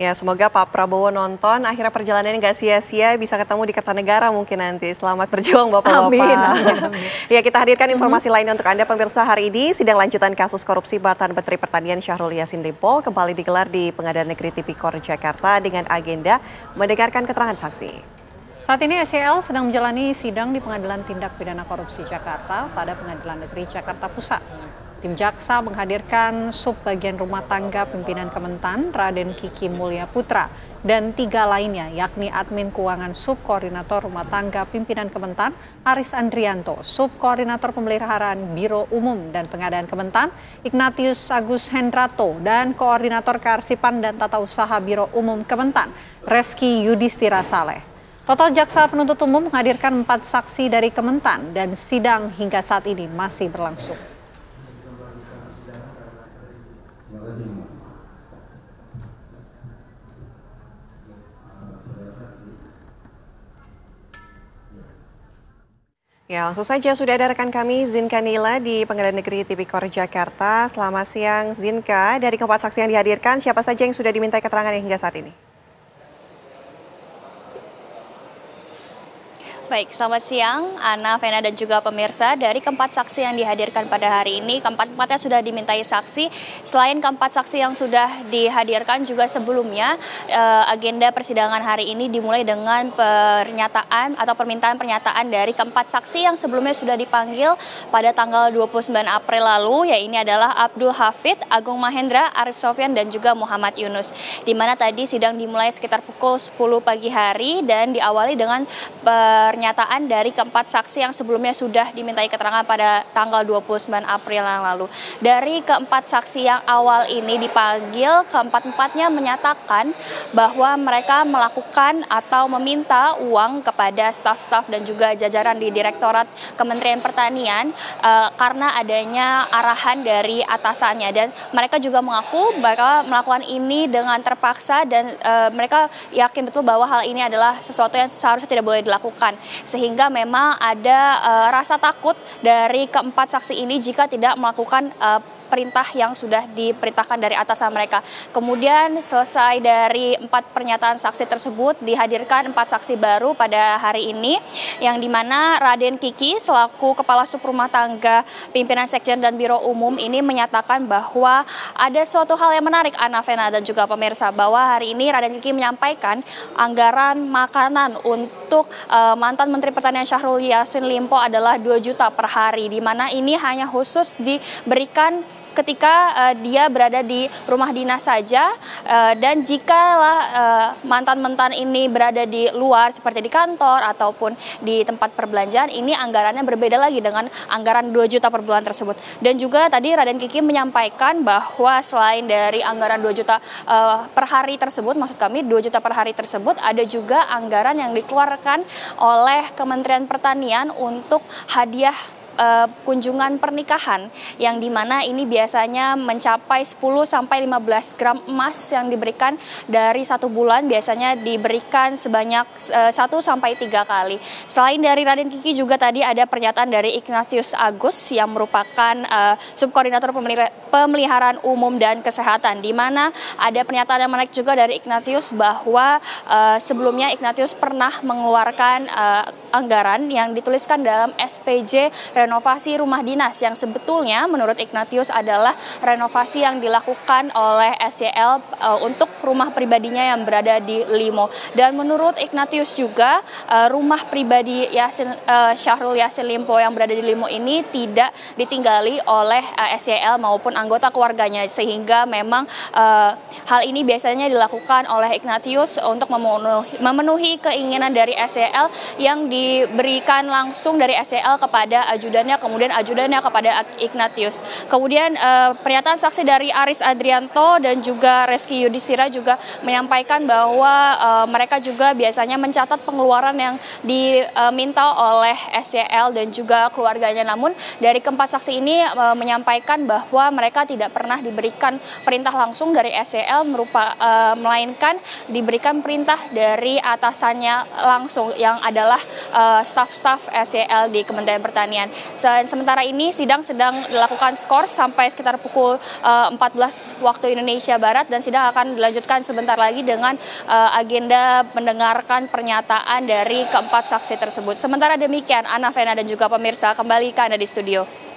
Ya, semoga Pak Prabowo nonton, akhirnya perjalanannya nggak sia-sia, bisa ketemu di Kertanegara mungkin nanti. Selamat berjuang Bapak-Bapak. Amin, amin, amin. Ya, kita hadirkan informasi lainnya untuk Anda pemirsa hari ini. Sidang lanjutan kasus korupsi mantan Menteri Pertanian Syahrul Yassin Limpo kembali digelar di Pengadilan Negeri Tipikor Jakarta dengan agenda mendengarkan keterangan saksi. Saat ini SEL sedang menjalani sidang di Pengadilan Tindak Pidana Korupsi Jakarta pada Pengadilan Negeri Jakarta Pusat. Tim jaksa menghadirkan Subbagian Rumah Tangga Pimpinan Kementan Raden Kiki Mulya Putra dan 3 lainnya yakni Admin Keuangan Subkoordinator Rumah Tangga Pimpinan Kementan Aris Andrianto, Subkoordinator Pemeliharaan Biro Umum dan Pengadaan Kementan Ignatius Agus Hendrato dan Koordinator Kearsipan dan Tata Usaha Biro Umum Kementan Reski Yudhistira Saleh. Total jaksa penuntut umum menghadirkan 4 saksi dari Kementan dan sidang hingga saat ini masih berlangsung. Ya, langsung saja sudah ada rekan kami Zinka Nila di Pengadilan Negeri Tipikor Jakarta. Selamat siang Zinka, dari keempat saksi yang dihadirkan, siapa saja yang sudah dimintai keterangan hingga saat ini? Baik, selamat siang Ana, Vena dan juga pemirsa. Dari keempat saksi yang dihadirkan pada hari ini, keempat-empatnya sudah dimintai saksi. Selain keempat saksi yang sudah dihadirkan juga sebelumnya, agenda persidangan hari ini dimulai dengan pernyataan atau permintaan pernyataan dari keempat saksi yang sebelumnya sudah dipanggil pada tanggal 29 April lalu, yaitu adalah Abdul Hafid, Agung Mahendra, Arif Sofyan dan juga Muhammad Yunus. Di mana tadi sidang dimulai sekitar pukul 10 pagi hari dan diawali dengan pernyataan dari keempat saksi yang sebelumnya sudah dimintai keterangan pada tanggal 29 April yang lalu. Dari keempat saksi yang awal ini dipanggil, keempat-empatnya menyatakan bahwa mereka melakukan atau meminta uang kepada staf-staf dan juga jajaran di Direktorat Kementerian Pertanian karena adanya arahan dari atasannya, dan mereka juga mengaku mereka melakukan ini dengan terpaksa dan mereka yakin betul bahwa hal ini adalah sesuatu yang seharusnya tidak boleh dilakukan. Sehingga memang ada rasa takut dari keempat saksi ini jika tidak melakukan perintah yang sudah diperintahkan dari atasan mereka. Kemudian selesai dari 4 pernyataan saksi tersebut, dihadirkan 4 saksi baru pada hari ini, yang dimana Raden Kiki selaku Kepala Sub Rumah Tangga Pimpinan Sekjen dan Biro Umum ini menyatakan bahwa ada suatu hal yang menarik, Ana, Vena dan juga pemirsa, bahwa hari ini Raden Kiki menyampaikan anggaran makanan untuk mantan Menteri Pertanian Syahrul Yassin Limpo adalah 2 juta per hari, di mana ini hanya khusus diberikan ketika dia berada di rumah dinas saja, dan jikalah mantan-mantan ini berada di luar seperti di kantor ataupun di tempat perbelanjaan, ini anggarannya berbeda lagi dengan anggaran 2 juta per bulan tersebut. Dan juga tadi Raden Kiki menyampaikan bahwa selain dari anggaran 2 juta per hari tersebut, maksud kami 2 juta per hari tersebut, ada juga anggaran yang dikeluarkan oleh Kementerian Pertanian untuk hadiah kunjungan pernikahan, yang dimana ini biasanya mencapai 10 sampai 15 gram emas yang diberikan dari 1 bulan, biasanya diberikan sebanyak 1 sampai 3 kali. Selain dari Raden Kiki juga tadi ada pernyataan dari Ignatius Agus yang merupakan Subkoordinator Pemeliharaan Umum dan Kesehatan, di mana ada pernyataan yang menarik juga dari Ignatius bahwa sebelumnya Ignatius pernah mengeluarkan anggaran yang dituliskan dalam SPJ renovasi rumah dinas, yang sebetulnya menurut Ignatius adalah renovasi yang dilakukan oleh SYL untuk rumah pribadinya yang berada di Limo. Dan menurut Ignatius juga rumah pribadi Syahrul Yassin Limpo yang berada di Limo ini tidak ditinggali oleh SYL maupun anggota keluarganya, sehingga memang hal ini biasanya dilakukan oleh Ignatius untuk memenuhi keinginan dari SYL yang diberikan langsung dari SYL kepada ajudannya, kemudian ajudannya kepada Ignatius. Kemudian pernyataan saksi dari Aris Andrianto dan juga Reski Yudhistira juga menyampaikan bahwa mereka juga biasanya mencatat pengeluaran yang diminta oleh SYL dan juga keluarganya. Namun dari keempat saksi ini menyampaikan bahwa mereka tidak pernah diberikan perintah langsung dari SYL, melainkan diberikan perintah dari atasannya langsung, yang adalah staf-staf SEL di Kementerian Pertanian. Sementara ini sidang sedang dilakukan skor sampai sekitar pukul 14 waktu Indonesia Barat, dan sidang akan dilanjutkan sebentar lagi dengan agenda mendengarkan pernyataan dari keempat saksi tersebut. Sementara demikian, Ana, Vena, dan juga pemirsa, kembali ke Anda di studio.